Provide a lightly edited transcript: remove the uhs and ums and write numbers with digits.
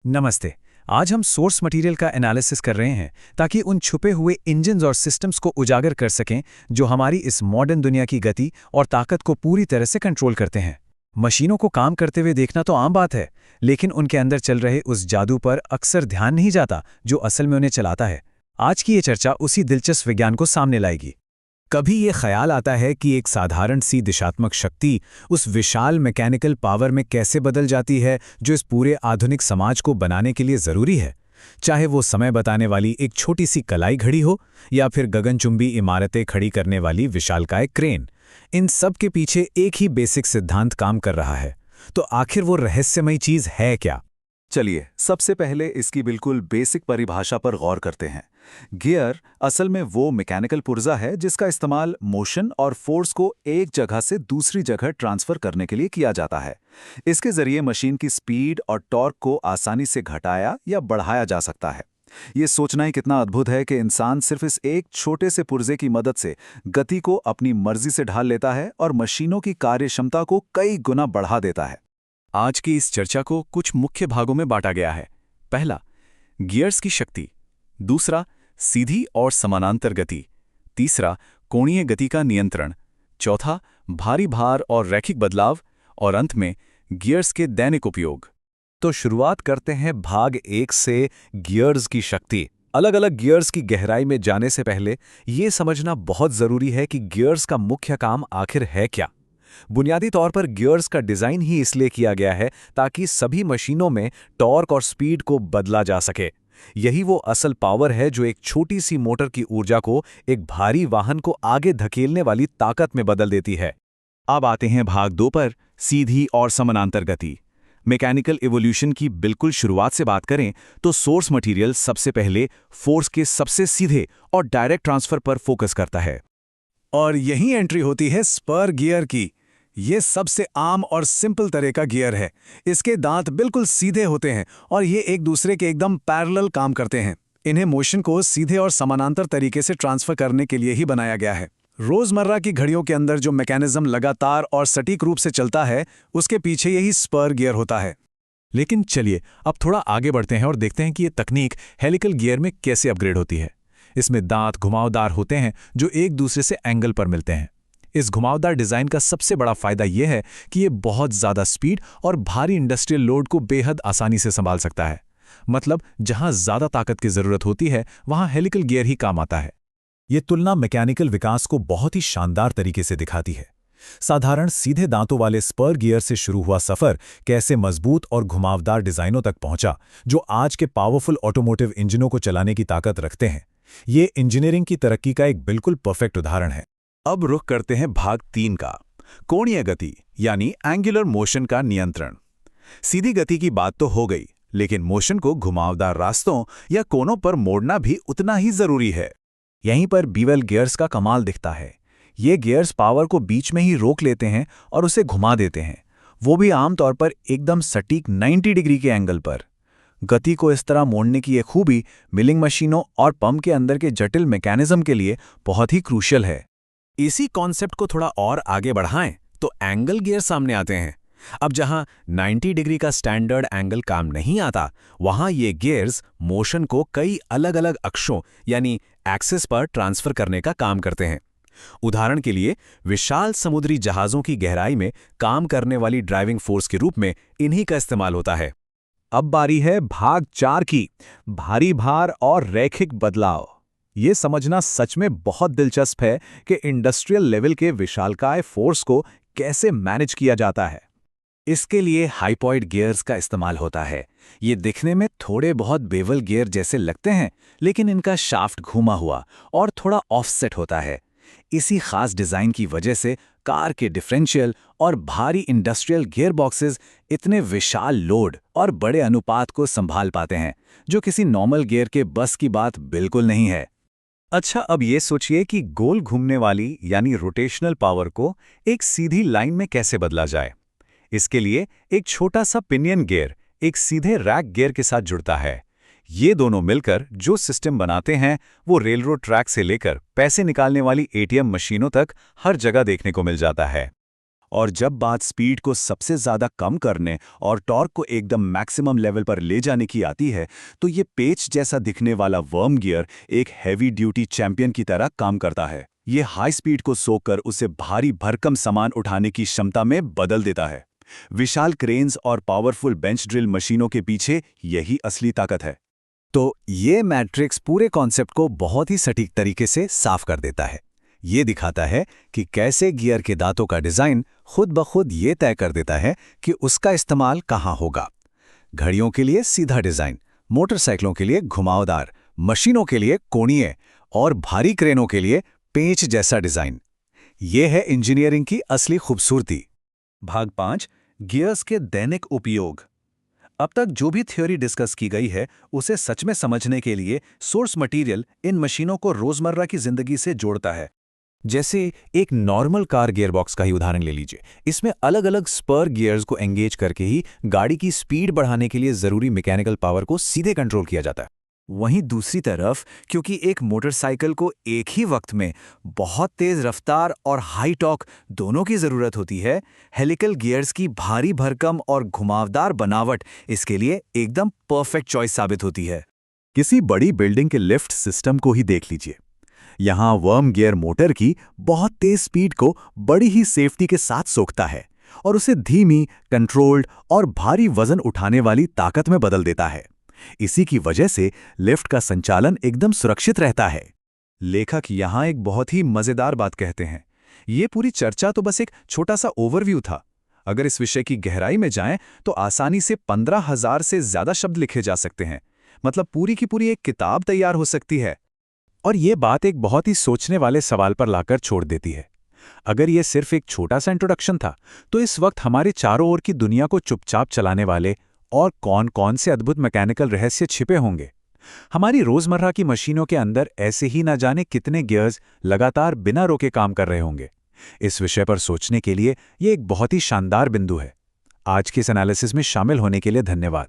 नमस्ते। आज हम सोर्स मटेरियल का एनालिसिस कर रहे हैं ताकि उन छुपे हुए इंजन्स और सिस्टम्स को उजागर कर सकें जो हमारी इस मॉडर्न दुनिया की गति और ताकत को पूरी तरह से कंट्रोल करते हैं। मशीनों को काम करते हुए देखना तो आम बात है, लेकिन उनके अंदर चल रहे उस जादू पर अक्सर ध्यान नहीं जाता जो असल में उन्हें चलाता है। आज की ये चर्चा उसी दिलचस्प विज्ञान को सामने लाएगी। कभी ये ख्याल आता है कि एक साधारण सी दिशात्मक शक्ति उस विशाल मैकेनिकल पावर में कैसे बदल जाती है जो इस पूरे आधुनिक समाज को बनाने के लिए ज़रूरी है। चाहे वो समय बताने वाली एक छोटी सी कलाई घड़ी हो या फिर गगनचुंबी इमारतें खड़ी करने वाली विशालकाय क्रेन, इन सब के पीछे एक ही बेसिक सिद्धांत काम कर रहा है। तो आखिर वो रहस्यमयी चीज़ है क्या? चलिए सबसे पहले इसकी बिल्कुल बेसिक परिभाषा पर गौर करते हैं। गियर असल में वो मैकेनिकल पुर्जा है जिसका इस्तेमाल मोशन और फोर्स को एक जगह से दूसरी जगह ट्रांसफर करने के लिए किया जाता है। इसके जरिए मशीन की स्पीड और टॉर्क को आसानी से घटाया या बढ़ाया जा सकता है। ये सोचना ही कितना अद्भुत है कि इंसान सिर्फ इस एक छोटे से पुर्जे की मदद से गति को अपनी मर्जी से ढाल लेता है और मशीनों की कार्यक्षमता को कई गुना बढ़ा देता है। आज की इस चर्चा को कुछ मुख्य भागों में बांटा गया है। पहला, गियर्स की शक्ति। दूसरा, सीधी और समानांतर गति। तीसरा, कोणीय गति का नियंत्रण। चौथा, भारी भार और रैखिक बदलाव। और अंत में गियर्स के दैनिक उपयोग। तो शुरुआत करते हैं भाग 1 से, गियर्स की शक्ति। अलग अलग गियर्स की गहराई में जाने से पहले ये समझना बहुत जरूरी है कि गियर्स का मुख्य काम आखिर है क्या। बुनियादी तौर पर गियर्स का डिजाइन ही इसलिए किया गया है ताकि सभी मशीनों में टॉर्क और स्पीड को बदला जा सके। यही वो असल पावर है जो एक छोटी सी मोटर की ऊर्जा को एक भारी वाहन को आगे धकेलने वाली ताकत में बदल देती है। अब आते हैं भाग 2 पर, सीधी और समानांतर गति। मैकेनिकल इवोल्यूशन की बिल्कुल शुरुआत से बात करें तो सोर्स मटेरियल सबसे पहले फोर्स के सबसे सीधे और डायरेक्ट ट्रांसफर पर फोकस करता है। और यही एंट्री होती है स्पर गियर की। ये सबसे आम और सिंपल तरह का गियर है। इसके दांत बिल्कुल सीधे होते हैं और ये एक दूसरे के एकदम पैरेलल काम करते हैं। इन्हें मोशन को सीधे और समानांतर तरीके से ट्रांसफर करने के लिए ही बनाया गया है। रोजमर्रा की घड़ियों के अंदर जो मैकेनिज्म लगातार और सटीक रूप से चलता है, उसके पीछे यही स्पर गियर होता है। लेकिन चलिए अब थोड़ा आगे बढ़ते हैं और देखते हैं कि ये तकनीक हेलिकल गियर में कैसे अपग्रेड होती है। इसमें दांत घुमावदार होते हैं जो एक दूसरे से एंगल पर मिलते हैं। इस घुमावदार डिजाइन का सबसे बड़ा फायदा यह है कि ये बहुत ज्यादा स्पीड और भारी इंडस्ट्रियल लोड को बेहद आसानी से संभाल सकता है। मतलब जहां ज्यादा ताकत की जरूरत होती है वहां हेलिकल गियर ही काम आता है। ये तुलना मैकेनिकल विकास को बहुत ही शानदार तरीके से दिखाती है। साधारण सीधे दांतों वाले स्पर गियर से शुरू हुआ सफर कैसे मजबूत और घुमावदार डिजाइनों तक पहुंचा जो आज के पावरफुल ऑटोमोटिव इंजनों को चलाने की ताकत रखते हैं। ये इंजीनियरिंग की तरक्की का एक बिल्कुल परफेक्ट उदाहरण है। अब रुख करते हैं भाग 3 का, कोणीय गति यानी एंगुलर मोशन का नियंत्रण। सीधी गति की बात तो हो गई, लेकिन मोशन को घुमावदार रास्तों या कोनों पर मोड़ना भी उतना ही जरूरी है। यहीं पर बीवेल गियर्स का कमाल दिखता है। ये गियर्स पावर को बीच में ही रोक लेते हैं और उसे घुमा देते हैं, वो भी आमतौर पर एकदम सटीक 90 डिग्री के एंगल पर। गति को इस तरह मोड़ने की ये खूबी मिलिंग मशीनों और पंप के अंदर के जटिल मैकेनिज्म के लिए बहुत ही क्रूशियल है। इसी कॉन्सेप्ट को थोड़ा और आगे बढ़ाएं तो एंगल गियर सामने आते हैं। अब जहां 90 डिग्री का स्टैंडर्ड एंगल काम नहीं आता, वहां ये गियर्स मोशन को कई अलग अलग अक्षों यानी एक्सिस पर ट्रांसफर करने का काम करते हैं। उदाहरण के लिए विशाल समुद्री जहाज़ों की गहराई में काम करने वाली ड्राइविंग फोर्स के रूप में इन्हीं का इस्तेमाल होता है। अब बारी है भाग 4 की, भारी भार और रैखिक बदलाव। ये समझना सच में बहुत दिलचस्प है कि इंडस्ट्रियल लेवल के विशालकाय फोर्स को कैसे मैनेज किया जाता है। इसके लिए हाइपॉइड गियर्स का इस्तेमाल होता है। ये दिखने में थोड़े बहुत बेवल गियर जैसे लगते हैं, लेकिन इनका शाफ्ट घूमा हुआ और थोड़ा ऑफसेट होता है। इसी खास डिजाइन की वजह से कार के डिफरेंशियल और भारी इंडस्ट्रियल गियर बॉक्सेस इतने विशाल लोड और बड़े अनुपात को संभाल पाते हैं, जो किसी नॉर्मल गियर के बस की बात बिल्कुल नहीं है। अच्छा, अब ये सोचिए कि गोल घूमने वाली यानी रोटेशनल पावर को एक सीधी लाइन में कैसे बदला जाए। इसके लिए एक छोटा सा पिनियन गियर एक सीधे रैक गियर के साथ जुड़ता है। ये दोनों मिलकर जो सिस्टम बनाते हैं वो रेलरोड ट्रैक से लेकर पैसे निकालने वाली एटीएम मशीनों तक हर जगह देखने को मिल जाता है। और जब बात स्पीड को सबसे ज़्यादा कम करने और टॉर्क को एकदम मैक्सिमम लेवल पर ले जाने की आती है, तो ये पेच जैसा दिखने वाला वर्म गियर एक हैवी ड्यूटी चैंपियन की तरह काम करता है। ये हाई स्पीड को सोकर उसे भारी भरकम सामान उठाने की क्षमता में बदल देता है। विशाल क्रेन्स और पावरफुल बेंच ड्रिल मशीनों के पीछे यही असली ताकत है। तो ये मैट्रिक्स पूरे कॉन्सेप्ट को बहुत ही सटीक तरीके से साफ कर देता है। ये दिखाता है कि कैसे गियर के दांतों का डिज़ाइन खुद ब खुद ये तय कर देता है कि उसका इस्तेमाल कहाँ होगा। घड़ियों के लिए सीधा डिज़ाइन, मोटरसाइकिलों के लिए घुमावदार, मशीनों के लिए कोणीय और भारी क्रेनों के लिए पेंच जैसा डिज़ाइन। ये है इंजीनियरिंग की असली खूबसूरती। भाग 5 गियर्स के दैनिक उपयोग। अब तक जो भी थ्योरी डिस्कस की गई है उसे सच में समझने के लिए सोर्स मटेरियल इन मशीनों को रोजमर्रा की जिंदगी से जोड़ता है। जैसे एक नॉर्मल कार गियरबॉक्स का ही उदाहरण ले लीजिए। इसमें अलग अलग स्पर गियर्स को एंगेज करके ही गाड़ी की स्पीड बढ़ाने के लिए ज़रूरी मैकेनिकल पावर को सीधे कंट्रोल किया जाता है। वहीं दूसरी तरफ, क्योंकि एक मोटरसाइकिल को एक ही वक्त में बहुत तेज रफ्तार और हाई टॉर्क दोनों की ज़रूरत होती है, हेलिकल गियर्स की भारी भरकम और घुमावदार बनावट इसके लिए एकदम परफेक्ट चॉइस साबित होती है। किसी बड़ी बिल्डिंग के लिफ्ट सिस्टम को ही देख लीजिए। यहाँ वर्म गियर मोटर की बहुत तेज स्पीड को बड़ी ही सेफ्टी के साथ सोखता है और उसे धीमी, कंट्रोल्ड और भारी वजन उठाने वाली ताकत में बदल देता है। इसी की वजह से लिफ्ट का संचालन एकदम सुरक्षित रहता है। लेखक यहाँ एक बहुत ही मज़ेदार बात कहते हैं। ये पूरी चर्चा तो बस एक छोटा सा ओवरव्यू था। अगर इस विषय की गहराई में जाएं तो आसानी से 15,000 से ज़्यादा शब्द लिखे जा सकते हैं। मतलब पूरी की पूरी एक किताब तैयार हो सकती है। और ये बात एक बहुत ही सोचने वाले सवाल पर लाकर छोड़ देती है। अगर ये सिर्फ एक छोटा सा इंट्रोडक्शन था, तो इस वक्त हमारे चारों ओर की दुनिया को चुपचाप चलाने वाले और कौन-कौन से अद्भुत मैकेनिकल रहस्य छिपे होंगे। हमारी रोजमर्रा की मशीनों के अंदर ऐसे ही ना जाने कितने गियर्स लगातार बिना रोके काम कर रहे होंगे। इस विषय पर सोचने के लिए ये एक बहुत ही शानदार बिंदु है। आज के इस एनालिसिस में शामिल होने के लिए धन्यवाद।